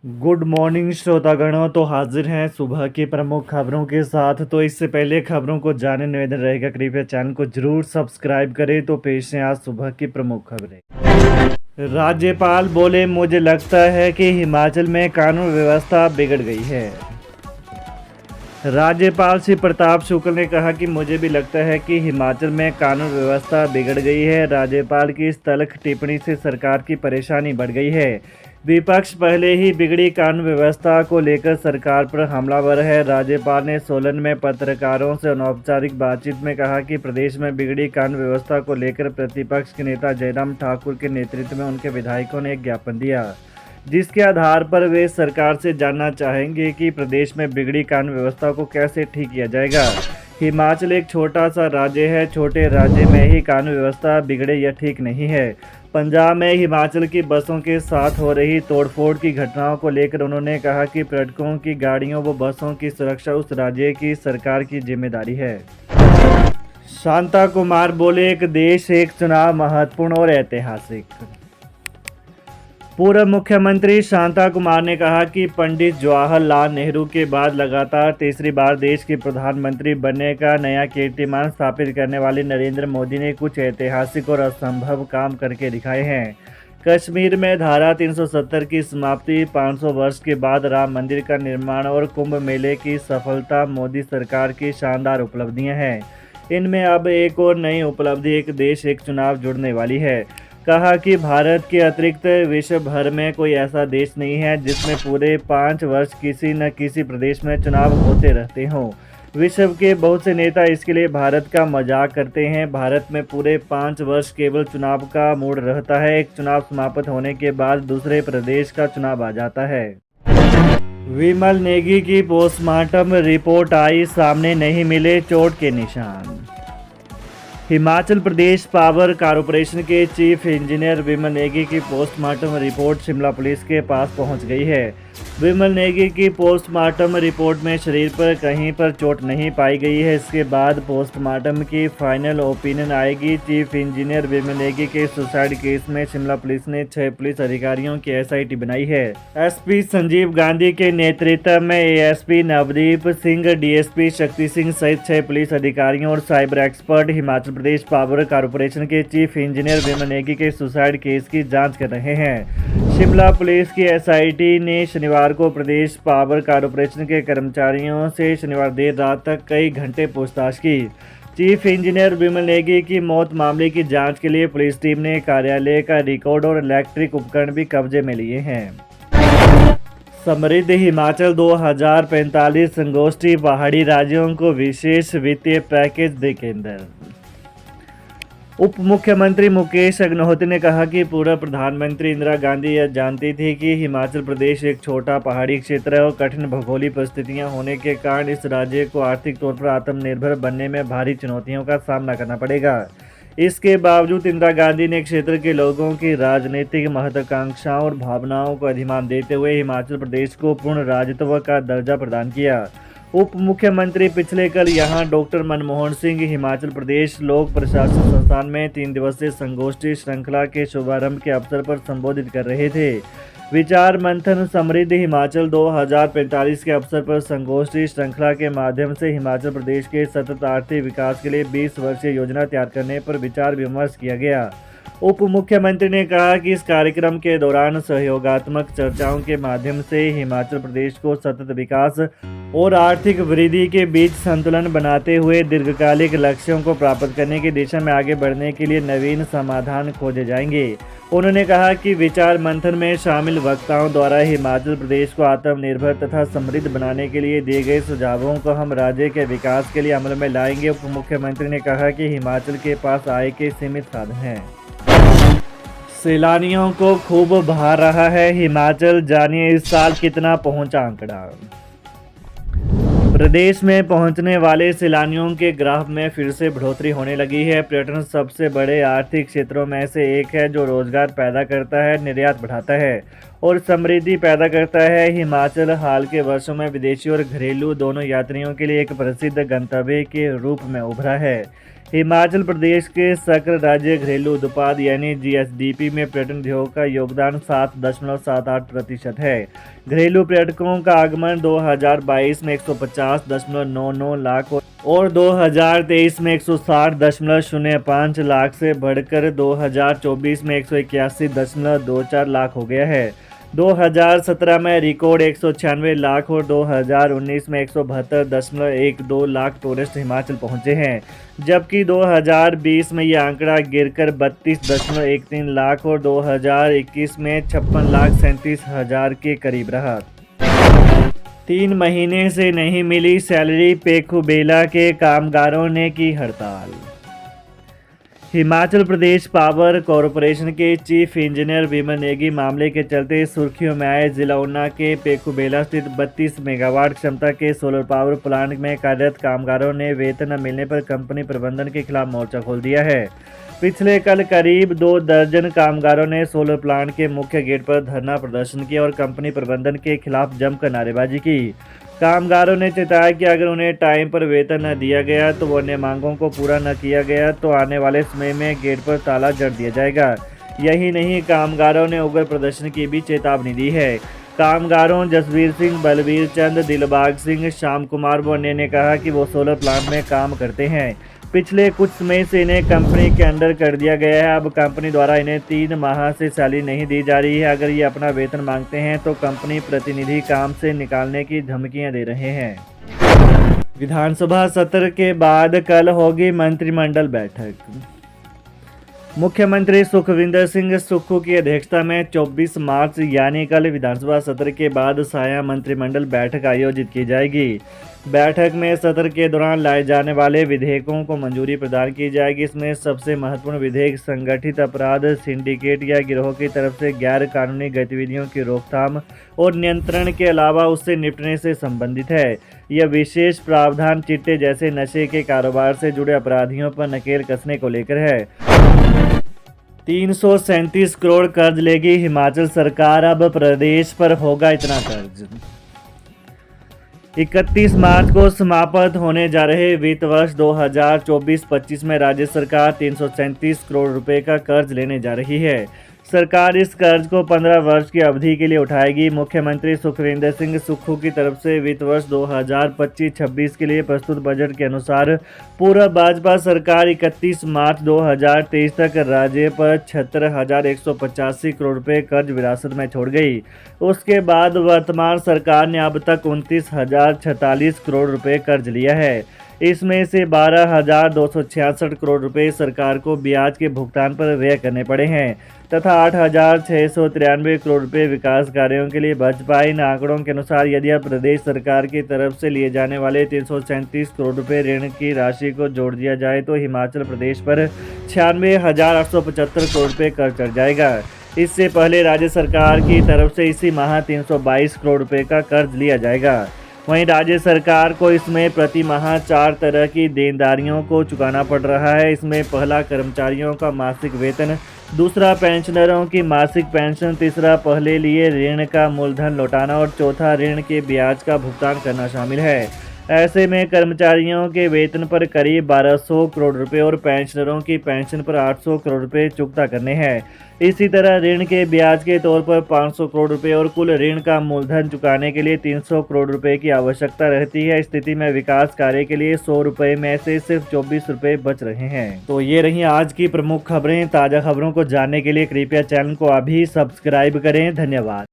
Good morning श्रोतागणों। तो हाजिर हैं सुबह की प्रमुख खबरों के साथ। तो इससे पहले खबरों को जानने निवेदन रहेगा, कृपया चैनल को जरूर सब्सक्राइब करें। तो पेश है आज सुबह की प्रमुख खबरें। राज्यपाल बोले, मुझे लगता है कि हिमाचल में कानून व्यवस्था बिगड़ गई है। राज्यपाल श्री प्रताप शुक्ल ने कहा कि मुझे भी लगता है कि हिमाचल में कानून व्यवस्था बिगड़ गई है। राज्यपाल की इस तल्ख टिप्पणी से सरकार की परेशानी बढ़ गई है। विपक्ष पहले ही बिगड़ी कानून व्यवस्था को लेकर सरकार पर हमलावर है। राज्यपाल ने सोलन में पत्रकारों से अनौपचारिक बातचीत में कहा कि प्रदेश में बिगड़ी कानून व्यवस्था को लेकर प्रतिपक्ष के नेता जयराम ठाकुर के नेतृत्व में उनके विधायकों ने एक ज्ञापन दिया, जिसके आधार पर वे सरकार से जानना चाहेंगे कि प्रदेश में बिगड़ी कानून व्यवस्था को कैसे ठीक किया जाएगा। हिमाचल एक छोटा सा राज्य है, छोटे राज्य में ही कानून व्यवस्था बिगड़े यह ठीक नहीं है। पंजाब में हिमाचल की बसों के साथ हो रही तोड़फोड़ की घटनाओं को लेकर उन्होंने कहा कि पर्यटकों की गाड़ियों व बसों की सुरक्षा उस राज्य की सरकार की जिम्मेदारी है। शांता कुमार बोले, एक देश एक चुनाव महत्वपूर्ण और ऐतिहासिक। पूर्व मुख्यमंत्री शांता कुमार ने कहा कि पंडित जवाहरलाल नेहरू के बाद लगातार तीसरी बार देश के प्रधानमंत्री बनने का नया कीर्तिमान स्थापित करने वाले नरेंद्र मोदी ने कुछ ऐतिहासिक और असंभव काम करके दिखाए हैं। कश्मीर में धारा 370 की समाप्ति, 500 वर्ष के बाद राम मंदिर का निर्माण और कुंभ मेले की सफलता मोदी सरकार की शानदार उपलब्धियां हैं। इनमें अब एक और नई उपलब्धि एक देश एक चुनाव जुड़ने वाली है। कहा कि भारत के अतिरिक्त विश्व भर में कोई ऐसा देश नहीं है जिसमें पूरे 5 वर्ष किसी न किसी प्रदेश में चुनाव होते रहते हों। विश्व के बहुत से नेता इसके लिए भारत का मजाक करते हैं। भारत में पूरे 5 वर्ष केवल चुनाव का मूड रहता है। एक चुनाव समाप्त होने के बाद दूसरे प्रदेश का चुनाव आ जाता है। विमल नेगी की पोस्टमार्टम रिपोर्ट आई, सामने नहीं मिले चोट के निशान। हिमाचल प्रदेश पावर कॉरपोरेशन के चीफ इंजीनियर विमल नेगी की पोस्टमार्टम रिपोर्ट शिमला पुलिस के पास पहुंच गई है। विमल नेगी की पोस्टमार्टम रिपोर्ट में शरीर पर कहीं पर चोट नहीं पाई गई है। इसके बाद पोस्टमार्टम की फाइनल ओपिनियन आएगी। चीफ इंजीनियर विमल नेगी के सुसाइड केस में शिमला पुलिस ने 6 पुलिस अधिकारियों की SIT बनाई है। SP संजीव गांधी के नेतृत्व में ASP नवदीप सिंह, DSP शक्ति सिंह सहित 6 पुलिस अधिकारियों और cyber expert Himachal Pradesh power corporation के चीफ इंजीनियर विमल नेगी के सुसाइड केस की जांच कर रहे हैं। शिमला पुलिस की SIT ने शनिवार को प्रदेश पावर कॉरपोरेशन के कर्मचारियों से शनिवार देर रात तक कई घंटे पूछताछ की। चीफ इंजीनियर विमल नेगी की मौत मामले की जांच के लिए पुलिस टीम ने कार्यालय का रिकॉर्ड और इलेक्ट्रिक उपकरण भी कब्जे में लिए हैं। समृद्ध हिमाचल 2045 संगोष्ठी, पहाड़ी राज्यों को विशेष वित्तीय पैकेज दे केंद्र। उप मुख्यमंत्री मुकेश अग्निहोत्री ने कहा कि पूर्व प्रधानमंत्री इंदिरा गांधी यह जानती थी कि हिमाचल प्रदेश एक छोटा पहाड़ी क्षेत्र है और कठिन भौगोलिक परिस्थितियां होने के कारण इस राज्य को आर्थिक तौर पर आत्मनिर्भर बनने में भारी चुनौतियों का सामना करना पड़ेगा। इसके बावजूद इंदिरा गांधी ने क्षेत्र के लोगों की राजनीतिक महत्वाकांक्षाओं और भावनाओं को अधिमान देते हुए हिमाचल प्रदेश को पूर्ण राज्यत्व का दर्जा प्रदान किया। उप मुख्यमंत्री पिछले कल यहां डॉक्टर मनमोहन सिंह हिमाचल प्रदेश लोक प्रशासन संस्थान में 3 दिवसीय संगोष्ठी श्रृंखला के शुभारंभ के अवसर पर संबोधित कर रहे थे। विचार मंथन समृद्ध हिमाचल 2045 के अवसर पर संगोष्ठी श्रृंखला के माध्यम से हिमाचल प्रदेश के सतत आर्थिक विकास के लिए 20 वर्षीय योजना तैयार करने पर विचार विमर्श किया गया। उप मुख्यमंत्री ने कहा कि इस कार्यक्रम के दौरान सहयोगात्मक चर्चाओं के माध्यम से हिमाचल प्रदेश को सतत विकास और आर्थिक वृद्धि के बीच संतुलन बनाते हुए दीर्घकालिक लक्ष्यों को प्राप्त करने की दिशा में आगे बढ़ने के लिए नवीन समाधान खोजे जाएंगे। उन्होंने कहा कि विचार मंथन में शामिल वक्ताओं द्वारा हिमाचल प्रदेश को आत्मनिर्भर तथा समृद्ध बनाने के लिए दिए गए सुझावों को हम राज्य के विकास के लिए अमल में लाएंगे। उप मुख्यमंत्री ने कहा कि हिमाचल के पास आय के सीमित साधन हैं। सैलानियों को खूब भा रहा है हिमाचल, जानिए इस साल कितना पहुंचा आंकड़ा। प्रदेश में पहुंचने वाले सैलानियों के ग्राफ में फिर से बढ़ोतरी होने लगी है। पर्यटन सबसे बड़े आर्थिक क्षेत्रों में से एक है जो रोजगार पैदा करता है, निर्यात बढ़ाता है और समृद्धि पैदा करता है। हिमाचल हाल के वर्षों में विदेशी और घरेलू दोनों यात्रियों के लिए एक प्रसिद्ध गंतव्य के रूप में उभरा है। हिमाचल प्रदेश के सकल राज्य घरेलू उत्पाद यानी जीएसडीपी में पर्यटन उद्योग का योगदान 7.78% है। घरेलू पर्यटकों का आगमन 2022 में 150.99 लाख और 2023 में 160.05 लाख से बढ़कर 2024 में 181.24 लाख हो गया है। 2017 में रिकॉर्ड 196 लाख और 2019 में 172.12 लाख टूरिस्ट हिमाचल पहुंचे हैं, जबकि 2020 में यह आंकड़ा गिरकर 32.13 लाख और 2021 में 56,37,000 के करीब रहा। 3 महीने से नहीं मिली सैलरी, पेखुबेला के कामगारों ने की हड़ताल। हिमाचल प्रदेश पावर कॉरपोरेशन के चीफ इंजीनियर विमल नेगी मामले के चलते सुर्खियों में आए। जिला ऊना के पेखुबेला स्थित 32 मेगावाट क्षमता के सोलर पावर प्लांट में कार्यरत कामगारों ने वेतन न मिलने पर कंपनी प्रबंधन के खिलाफ मोर्चा खोल दिया है। पिछले कल करीब 2 दर्जन कामगारों ने सोलर प्लांट के मुख्य गेट पर धरना प्रदर्शन किया और कंपनी प्रबंधन के खिलाफ जमकर नारेबाजी की। कामगारों ने चेताया कि अगर उन्हें टाइम पर वेतन न दिया गया तो वो अन्य मांगों को पूरा न किया गया तो आने वाले समय में गेट पर ताला जड़ दिया जाएगा। यही नहीं, कामगारों ने उग्र प्रदर्शन की भी चेतावनी दी है। कामगारों जसवीर सिंह, बलबीर चंद, दिलबाग सिंह, श्याम कुमार व अन्य ने कहा कि वो सोलर प्लांट में काम करते हैं। पिछले कुछ समय से इन्हें कंपनी के अंडर कर दिया गया है। अब कंपनी द्वारा इन्हें 3 माह से सैलरी नहीं दी जा रही है। अगर ये अपना वेतन मांगते हैं तो कंपनी प्रतिनिधि काम से निकालने की धमकियां दे रहे हैं। विधानसभा सत्र के बाद कल होगी मंत्रिमंडल बैठक। मुख्यमंत्री सुखविंदर सिंह सुक्खू की अध्यक्षता में 24 मार्च यानी कल विधानसभा सत्र के बाद साया मंत्रिमंडल बैठक आयोजित की जाएगी। बैठक में सत्र के दौरान लाए जाने वाले विधेयकों को मंजूरी प्रदान की जाएगी। इसमें सबसे महत्वपूर्ण विधेयक संगठित अपराध, सिंडिकेट या गिरोह की तरफ से गैर कानूनी गतिविधियों की रोकथाम और नियंत्रण के अलावा उससे निपटने से संबंधित है। यह विशेष प्रावधान चिट्टे जैसे नशे के कारोबार से जुड़े अपराधियों पर नकेल कसने को लेकर है। 337 करोड़ कर्ज लेगी हिमाचल सरकार, अब प्रदेश पर होगा इतना कर्ज। 31 मार्च को समाप्त होने जा रहे वित्त वर्ष 2024-25 में राज्य सरकार 337 करोड़ रुपए का कर्ज लेने जा रही है। सरकार इस कर्ज को 15 वर्ष की अवधि के लिए उठाएगी। मुख्यमंत्री सुखविंदर सिंह सुक्खू की तरफ से वित्त वर्ष 2025-26 के लिए प्रस्तुत बजट के अनुसार पूर्व भाजपा सरकार 31 मार्च 2023 तक राज्य पर 76,185 करोड़ रुपए कर्ज विरासत में छोड़ गई। उसके बाद वर्तमान सरकार ने अब तक 29,046 करोड़ रुपए कर्ज लिया है। इसमें से 12,266 करोड़ रुपए सरकार को ब्याज के भुगतान पर व्यय करने पड़े हैं तथा 8,693 करोड़ रुपए विकास कार्यों के लिए बच पाए। इन आंकड़ों के अनुसार यदि अब प्रदेश सरकार की तरफ से लिए जाने वाले 337 करोड़ रुपए ऋण की राशि को जोड़ दिया जाए तो हिमाचल प्रदेश पर 96,875 करोड़ रुपए कर्ज चढ़ जाएगा। इससे पहले राज्य सरकार की तरफ से इसी माह 322 करोड़ रुपए का कर्ज लिया जाएगा। वहीं राज्य सरकार को इसमें प्रति माह 4 तरह की देनदारियों को चुकाना पड़ रहा है। इसमें पहला कर्मचारियों का मासिक वेतन, दूसरा पेंशनरों की मासिक पेंशन, तीसरा पहले लिए ऋण का मूलधन लौटाना और चौथा ऋण के ब्याज का भुगतान करना शामिल है। ऐसे में कर्मचारियों के वेतन पर करीब 1200 करोड़ रुपए और पेंशनरों की पेंशन पर 800 करोड़ रुपए चुकता करने हैं। इसी तरह ऋण के ब्याज के तौर पर 500 करोड़ रुपए और कुल ऋण का मूलधन चुकाने के लिए 300 करोड़ रुपए की आवश्यकता रहती है। स्थिति में विकास कार्य के लिए 100 रुपए में से सिर्फ 24 रुपए बच रहे हैं। तो ये रही आज की प्रमुख खबरें। ताज़ा खबरों को जानने के लिए कृपया चैनल को अभी सब्सक्राइब करें। धन्यवाद।